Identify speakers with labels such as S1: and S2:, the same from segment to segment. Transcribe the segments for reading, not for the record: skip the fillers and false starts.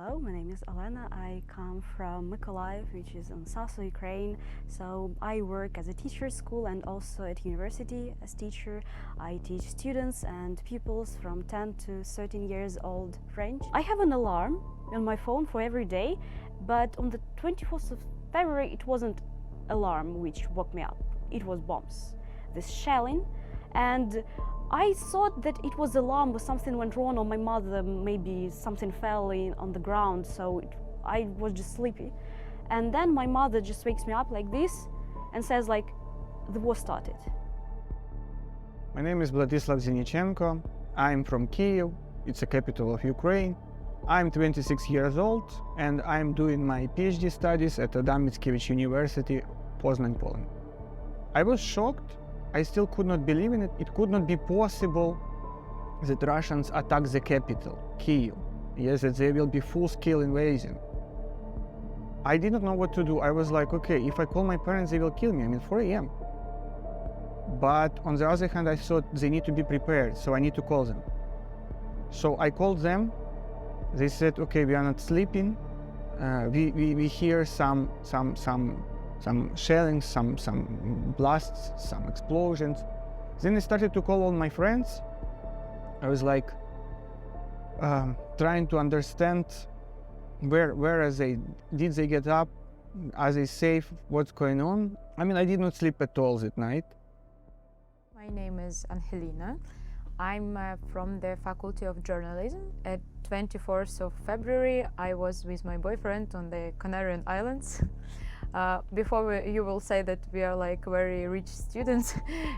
S1: Hello, my name is Olena. I come from Mykolaiv, which is in southern Ukraine. So I work as a teacher at school and also at university as teacher. I teach students and pupils from 10 to 13 years old range. I have an alarm on my phone for every day, but on the 24th of February it wasn't alarm which woke me up. It was bombs, this shelling, and I thought that it was alarm or something went wrong, or my mother, maybe something fell on the ground, so I was just sleepy. And then my mother just wakes me up like this and says like, the war started.
S2: My name is Vladyslav Zinichenko. I'm from Kyiv, it's the capital of Ukraine. I'm 26 years old and I'm doing my PhD studies at Adam Mickiewicz University, Poznan, Poland. I was shocked. I still could not believe in it. It could not be possible that Russians attack the capital, Kyiv. Yes, that there will be full-scale invasion. I did not know what to do. I was like, okay, if I call my parents, they will kill me. I mean, 4 a.m. But on the other hand, I thought they need to be prepared, so I need to call them. So I called them. They said, okay, we are not sleeping. We hear some shelling, some blasts, some explosions. Then I started to call all my friends. I was like trying to understand where are they? Did they get up? Are they safe? What's going on? I mean, I did not sleep at all that night.
S3: My name is Anhelina. I'm from the Faculty of Journalism. At 24th of February, I was with my boyfriend on the Canary Islands. Before you will say that we are like very rich students,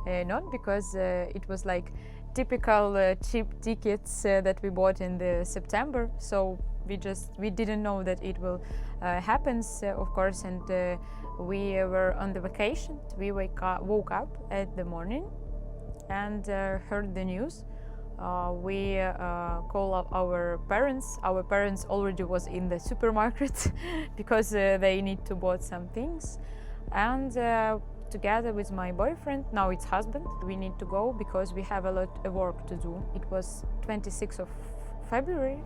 S3: not because it was like typical cheap tickets that we bought in the September. So we didn't know that it will happen, of course, and we were on the vacation. We woke up at the morning and heard the news. We call up our parents. Our parents already was in the supermarket because they need to buy some things. And together with my boyfriend, now it's husband, we need to go because we have a lot of work to do. It was 26th of February.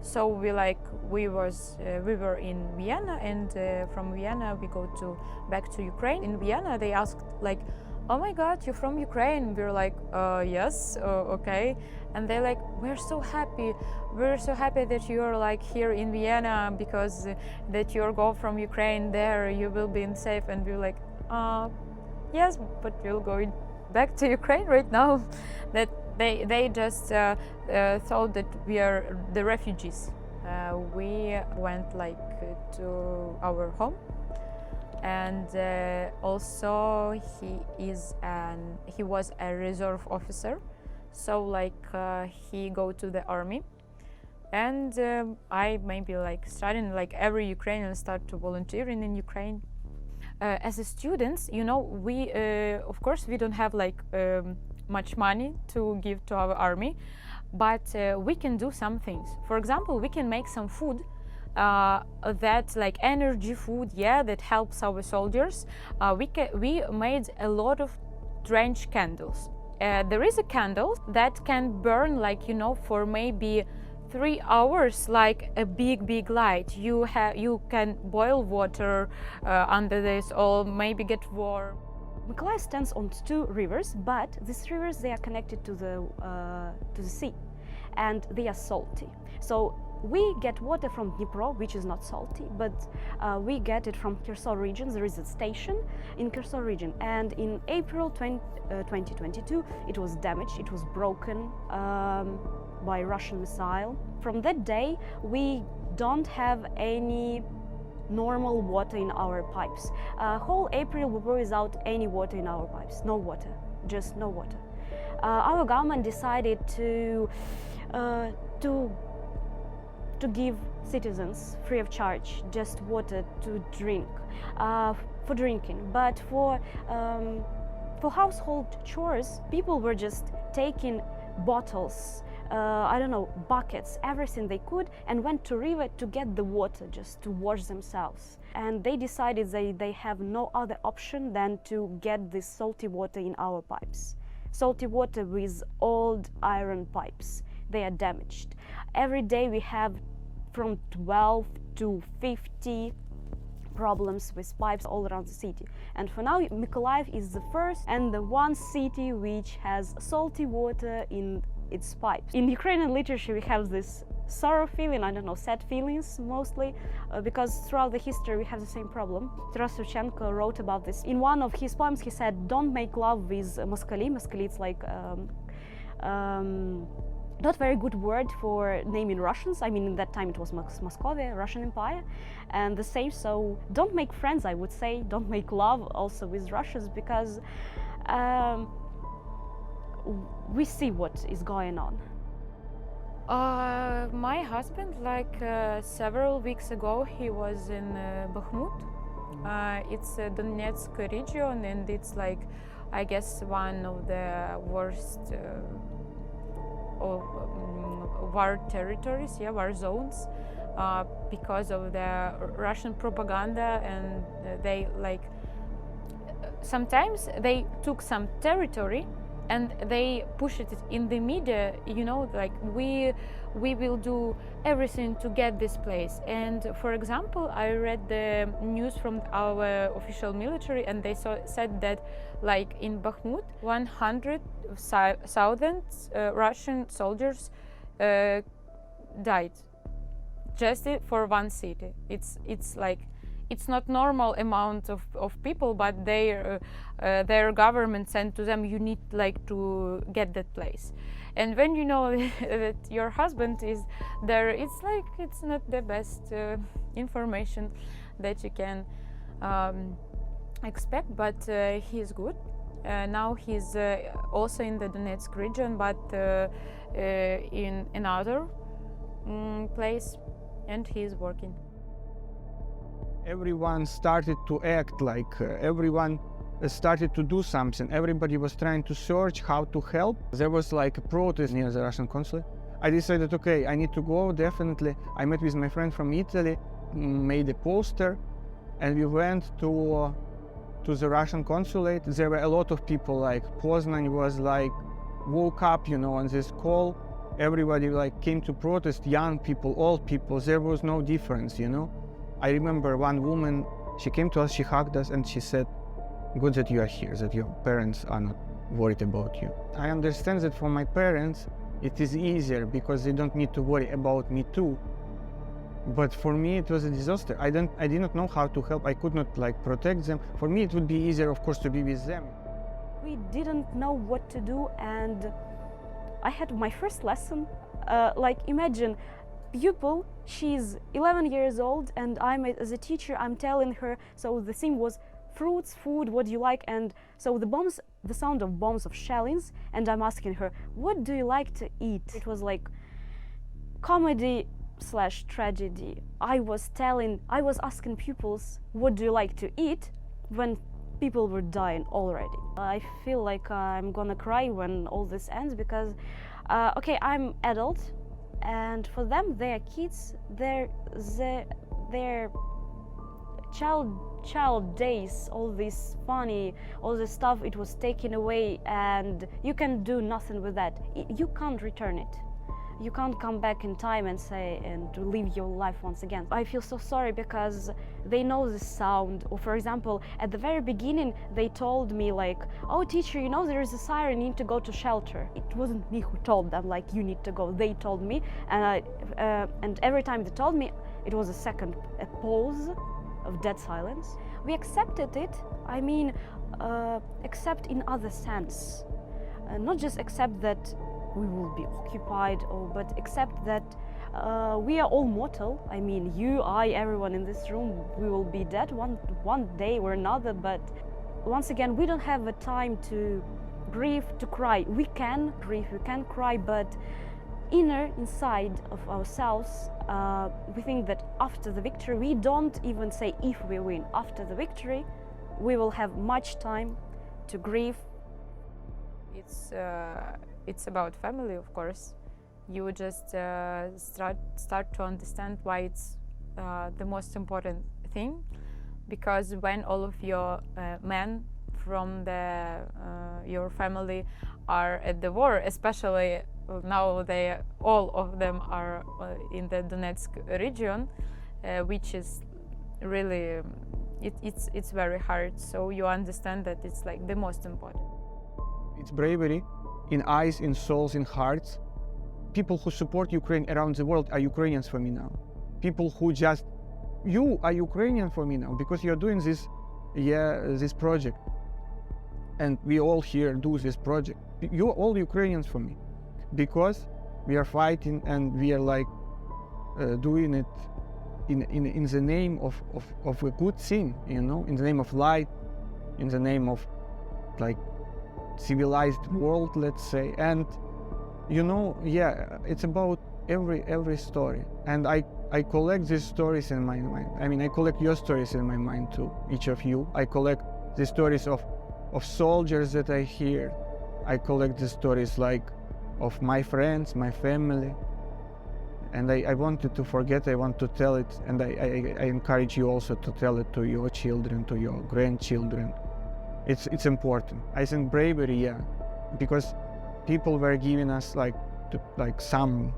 S3: So we were in Vienna, and from Vienna we go back to Ukraine. In Vienna they asked like, oh my God, you're from Ukraine? We're like, yes, okay. And they're like, we're so happy that you're like here in Vienna because that you're go from Ukraine there, you will be safe. And we're like, yes, but we'll go back to Ukraine right now. That they just thought that we are the refugees. We went like to our home. And also he was a reserve officer, so like he go to the army, and I maybe like starting like every Ukrainian start to volunteering in Ukraine. As a students, you know, we of course we don't have like much money to give to our army, but we can do some things. For example, we can make some food. That like energy food, yeah, that helps our soldiers. We made a lot of trench candles. There is a candle that can burn like, you know, for maybe 3 hours, like a big light. You can boil water under this, or maybe get warm.
S1: Mykolaiv stands on 2 rivers, but these rivers, they are connected to the sea, and they are salty. So we get water from Dnipro, which is not salty, but we get it from Kherson region. There is a station in Kherson region, and in April 2022 it was damaged, it was broken by Russian missile. From that day we don't have any normal water in our pipes. Whole April we were without any water in our pipes, no water, just no water. Our government decided to give citizens free of charge just water to drink, for drinking. But for household chores, people were just taking bottles, I don't know, buckets, everything they could, and went to river to get the water just to wash themselves. And they decided they have no other option than to get this salty water in our pipes. Salty water with old iron pipes. They are damaged. Every day we have from 12 to 50 problems with pipes all around the city. And for now, Mykolaiv is the first and the one city which has salty water in its pipes. In Ukrainian literature, we have this sorrow feeling, I don't know, sad feelings mostly, because throughout the history we have the same problem. Zinichenko wrote about this. In one of his poems, he said, "Don't make love with moskali." Moskali, it's like not very good word for naming Russians. I mean, in that time it was Moscovia, Russian Empire, and the same. So don't make friends, I would say. Don't make love also with Russians, because we see what is going on.
S3: My husband, several weeks ago, he was in Bakhmut. It's a Donetsk region, and it's I guess one of the worst war territories, war zones, because of the Russian propaganda, and they sometimes they took some territory and they push it in the media, we will do everything to get this place. And for example, I read the news from our official military, and they said that in Bakhmut 100,000 Russian soldiers died just for one city. It's not normal amount of people, but their government sent to them, you need to get that place. And when you know that your husband is there, it's not the best information that you can expect, but he's good. Now he's also in the Donetsk region, but in another place, and he's working.
S2: Everyone started to act everyone started to do something. Everybody was trying to search how to help. There was a protest near the Russian consulate. I decided, okay, I need to go, definitely. I met with my friend from Italy, made a poster, and we went to the Russian consulate. There were a lot of people, Poznan was woke up, on this call. Everybody came to protest, young people, old people. There was no difference, I remember one woman, she came to us, she hugged us, and she said, "Good that you are here, that your parents are not worried about you." I understand that for my parents, it is easier because they don't need to worry about me too. But for me, it was a disaster. I did not know how to help. I could not protect them. For me, it would be easier, of course, to be with them.
S1: We didn't know what to do, and I had my first lesson. Imagine, pupil, she's 11 years old, and as a teacher, I'm telling her, so the theme was fruits, food, what do you like? And so the sound of bombs, of shellings, and I'm asking her, what do you like to eat? It was comedy/tragedy. I was asking pupils, what do you like to eat, when people were dying already. I feel like I'm gonna cry when all this ends, because okay, I'm adult, and for them, their kids, their child days, all this funny, all this stuff, it was taken away, and you can do nothing with that. You can't return it. You can't come back in time and live your life once again. I feel so sorry, because they know the sound. Or for example, at the very beginning, they told me "Oh, teacher, there is a siren, you need to go to shelter." It wasn't me who told them you need to go. They told me, and every time they told me, it was a pause of dead silence. We accepted it. I mean, accept in other sense, not just accept that we will be occupied, but accept that we are all mortal. I mean, you, I, everyone in this room, we will be dead one day or another. But once again, we don't have a time to grieve, to cry. We can grieve, we can cry, but inside of ourselves, we think that after the victory, we don't even say if we win. After the victory, we will have much time to grieve.
S3: It's about family, of course. You just start to understand why it's the most important thing, because when all of your men from your family are at the war, especially now all of them are in the Donetsk region, which is really, it's very hard. So you understand that it's like the most important.
S2: It's bravery in eyes, in souls, in hearts. People who support Ukraine around the world are Ukrainians for me now. People who just, you are Ukrainian for me now because you're doing this, this project. And we all here do this project. You're all Ukrainians for me because we are fighting and we are like doing it in the name of a good thing, you know, in the name of light, in the name of like civilized world, let's say. And you know, it's about every story. And I collect these stories in my mind. I mean, I collect your stories in my mind too, each of you. I collect the stories of soldiers that I hear. I collect the stories like of my friends, my family. And I wanted to forget, I want to tell it, and I encourage you also to tell it to your children, to your grandchildren. It's important. I think bravery, because people were giving us like some,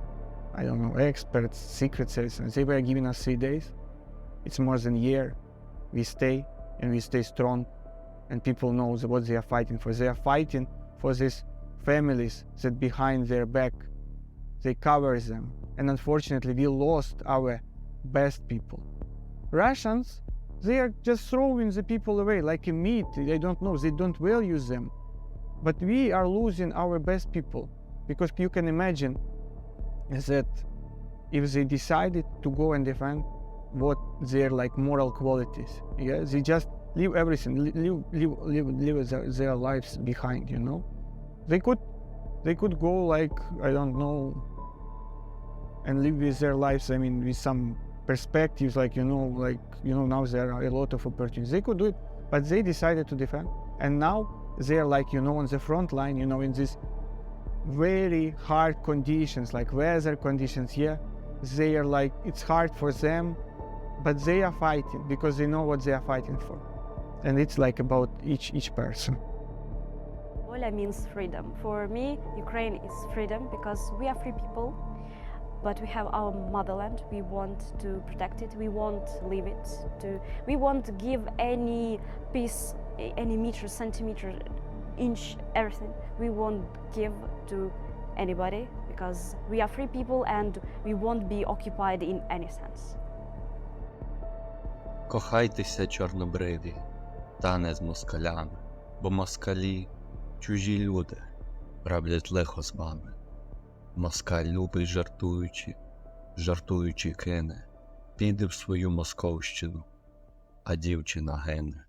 S2: I don't know, experts, secret service, they were giving us 3 days. It's more than a year. We stay and we stay strong, and people know what they are fighting for. They are fighting for these families that behind their back, they cover them. And unfortunately, we lost our best people. Russians, they are just throwing the people away like a meat. They don't know, they don't value them. But we are losing our best people, because you can imagine that if they decided to go and defend what their like moral qualities, they just leave everything, leave their lives behind, you know. They could go like, I don't know, and live with their lives, I mean, with some perspectives, like, now there are a lot of opportunities. They could do it, but they decided to defend. And now they're like, on the front line, in these very hard conditions, like weather conditions, they are like, it's hard for them, but they are fighting because they know what they are fighting for. And it's like about each person.
S1: Volia means freedom. For me, Ukraine is freedom because we are free people, but we have our motherland. We want to protect it. We won't leave it. We won't give any piece, any meter, centimeter, inch, everything. We won't give to anybody because we are free people and we won't be occupied in any sense.
S4: Кохайтеся, чорнобриві, та не з москалями, бо москалі – чужі люди, роблять лихо з вами. Москаль любить жартуючи кине, піде в свою московщину, а дівчина гине.